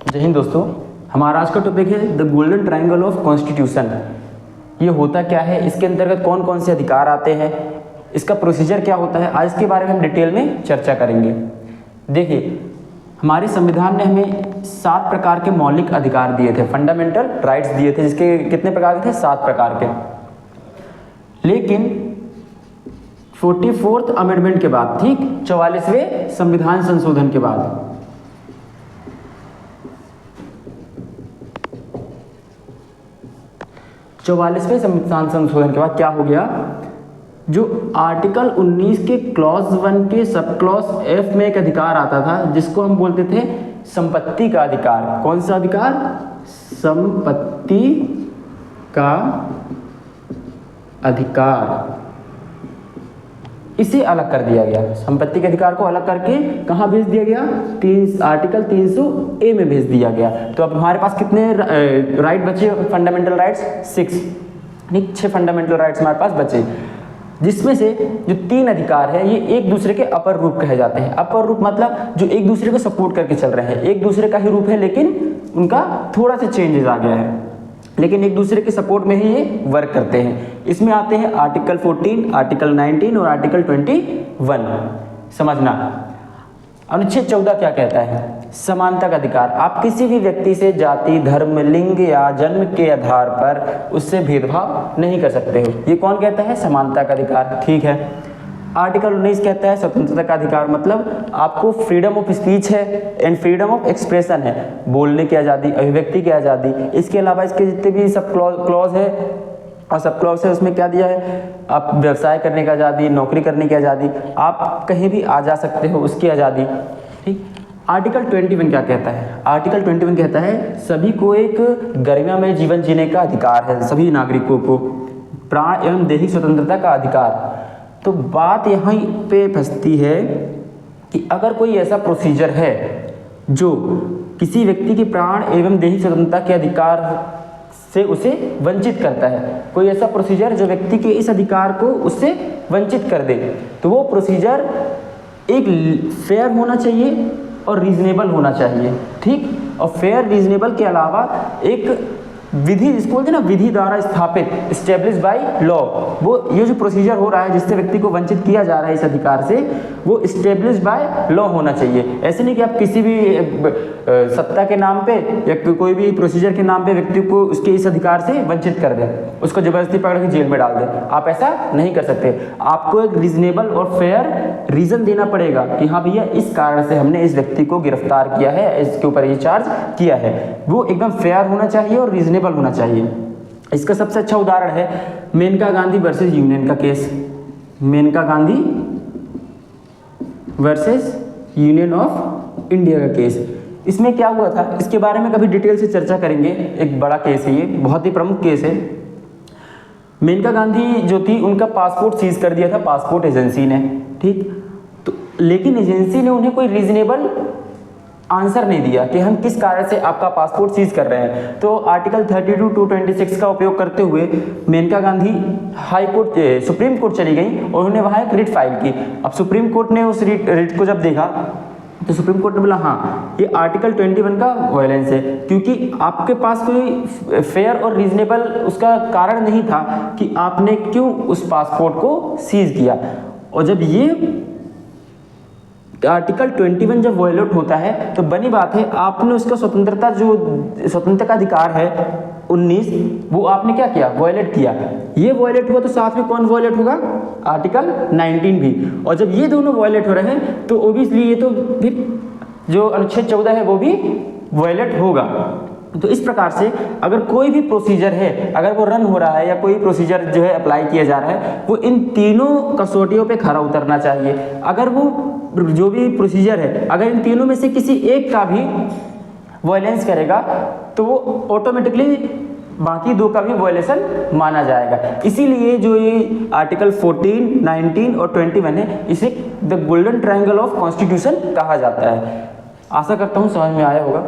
जय हिंद दोस्तों। हमारा आज का टॉपिक है the golden triangle of constitution. ये होता क्या है, इसके अंतर्गत कौन कौन से अधिकार आते हैं, इसका प्रोसीजर क्या होता है, आज इसके बारे में हम डिटेल में चर्चा करेंगे। देखिए, हमारे संविधान ने हमें 7 प्रकार के मौलिक अधिकार दिए थे, फंडामेंटल राइट्स दिए थे, जिसके कितने प्रकार के थे, 7 प्रकार के। लेकिन 44th अमेंडमेंट के बाद, ठीक 44वें संविधान संशोधन के बाद 44वें संविधान संशोधन के बाद क्या हो गया, जो आर्टिकल 19 के क्लॉज 1 के सब क्लॉज एफ में एक अधिकार आता था, जिसको हम बोलते थे संपत्ति का अधिकार। कौन सा अधिकार? संपत्ति का अधिकार। इसे अलग कर दिया गया, संपत्ति के अधिकार को अलग करके कहाँ भेज दिया गया? आर्टिकल 300A में भेज दिया गया। तो अब हमारे पास कितने राइट बचे फंडामेंटल राइट्स? 6 फंडामेंटल राइट्स हमारे पास बचे, जिसमें से जो 3 अधिकार है ये एक दूसरे के अपर रूप कहे जाते हैं। अपर रूप मतलब जो एक दूसरे को सपोर्ट करके चल रहे हैं, एक दूसरे का ही रूप है लेकिन उनका थोड़ा सा चेंजेस आ गया है, लेकिन एक दूसरे के सपोर्ट में ही ये वर्क करते हैं। इसमें आते हैं आर्टिकल 14, आर्टिकल 19 और आर्टिकल 21। समझना। अनुच्छेद 14 क्या कहता है? समानता का अधिकार। आप किसी भी व्यक्ति से जाति, धर्म, लिंग या जन्म के आधार पर उससे भेदभाव नहीं कर सकते हो। ये कौन कहता है? समानता का अधिकार। ठीक है। आर्टिकल 19 कहता है स्वतंत्रता का अधिकार, मतलब आपको फ्रीडम ऑफ स्पीच है एंड फ्रीडम ऑफ एक्सप्रेशन है, बोलने की आज़ादी, अभिव्यक्ति की आज़ादी। इसके अलावा इसके जितने भी सब क्लॉज है और सब क्लॉज है, उसमें क्या दिया है? आप व्यवसाय करने की आज़ादी, नौकरी करने की आज़ादी, आप कहीं भी आ जा सकते हो, उसकी आज़ादी। ठीक। आर्टिकल 21 क्या कहता है? आर्टिकल 21 कहता है सभी को एक गरिमामय जीवन जीने का अधिकार है, सभी नागरिकों को प्राण एवं दैहिक स्वतंत्रता का अधिकार। तो बात यहाँ पे फंसती है कि अगर कोई ऐसा प्रोसीजर है जो किसी व्यक्ति के प्राण एवं दैहिक स्वतंत्रता के अधिकार से उसे वंचित करता है, कोई ऐसा प्रोसीजर जो व्यक्ति के इस अधिकार को उससे वंचित कर दे, तो वो प्रोसीजर एक फेयर होना चाहिए और रीजनेबल होना चाहिए। ठीक। और फेयर रीजनेबल के अलावा एक विधि, जिसको बोलते हैं ना, विधि द्वारा स्थापित, स्टेब्लिश बाय लॉ, वो ये जो प्रोसीजर हो रहा है जिससे व्यक्ति को वंचित किया जा रहा है इस अधिकार से, वो स्टेब्लिश बाय लॉ होना चाहिए। ऐसे नहीं कि आप किसी भी सत्ता के नाम पे या कोई भी प्रोसीजर के नाम पे व्यक्ति को उसके इस अधिकार से वंचित कर दें, उसको जबरदस्ती पकड़ के जेल में डाल दें। आप ऐसा नहीं कर सकते। आपको एक रीजनेबल और फेयर रीजन देना पड़ेगा कि हाँ भैया, इस कारण से हमने इस व्यक्ति को गिरफ्तार किया है, इसके ऊपर ये चार्ज किया है। वो एकदम फेयर होना चाहिए और रीजनेबल होना चाहिए। इसका सबसे अच्छा उदाहरण है मेनका गांधी वर्सेस यूनियन का case. Maneka Gandhi versus union of India का केस। इसमें क्या हुआ था, इसके बारे में कभी डिटेल से चर्चा करेंगे। एक बड़ा केस है, ये बहुत ही प्रमुख केस है। मेनका गांधी जो थी, उनका पासपोर्ट सीज कर दिया था पासपोर्ट एजेंसी ने। ठीक। तो लेकिन एजेंसी ने उन्हें कोई रीजनेबल आंसर नहीं दिया कि हम किस कारण से आपका पासपोर्ट सीज कर रहे हैं। तो आर्टिकल 32(2)26 का उपयोग करते हुए Maneka Gandhi high court, supreme court चली गई और उन्होंने वहाँ एक रिट फाइल की। अब सुप्रीम कोर्ट ने उस रिट को जब देखा तो सुप्रीम कोर्ट ने बोला हाँ, ये आर्टिकल 21 का वायलेंस है, क्योंकि आपके पास कोई फेयर और रीजनेबल उसका कारण नहीं था कि आपने क्यों उस पासपोर्ट को सीज किया। और जब ये आर्टिकल 21 जब वायलेट होता है तो बनी बात है, आपने उसका स्वतंत्रता का अधिकार है 19, वो आपने क्या किया? वायलेट किया। ये वायलेट हुआ तो साथ में कौन वायलेट होगा? आर्टिकल 19 भी। और जब ये दोनों वायलेट हो रहे हैं तो ओबियसली ये तो फिर जो अनुच्छेद 14 है वो भी वायलेट होगा। तो इस प्रकार से अगर कोई भी प्रोसीजर है, अगर वो रन हो रहा है या कोई प्रोसीजर जो है अप्लाई किया जा रहा है, वो इन तीनों कसौटियों पे खरा उतरना चाहिए। अगर वो जो भी प्रोसीजर है, अगर इन तीनों में से किसी एक का भी वायलेंस करेगा तो वो ऑटोमेटिकली बाकी 2 का भी वायलेशन माना जाएगा। इसीलिए जो ये आर्टिकल 14, 19 और 21 है, इसे the golden triangle of constitution कहा जाता है। आशा करता हूँ समझ में आया होगा।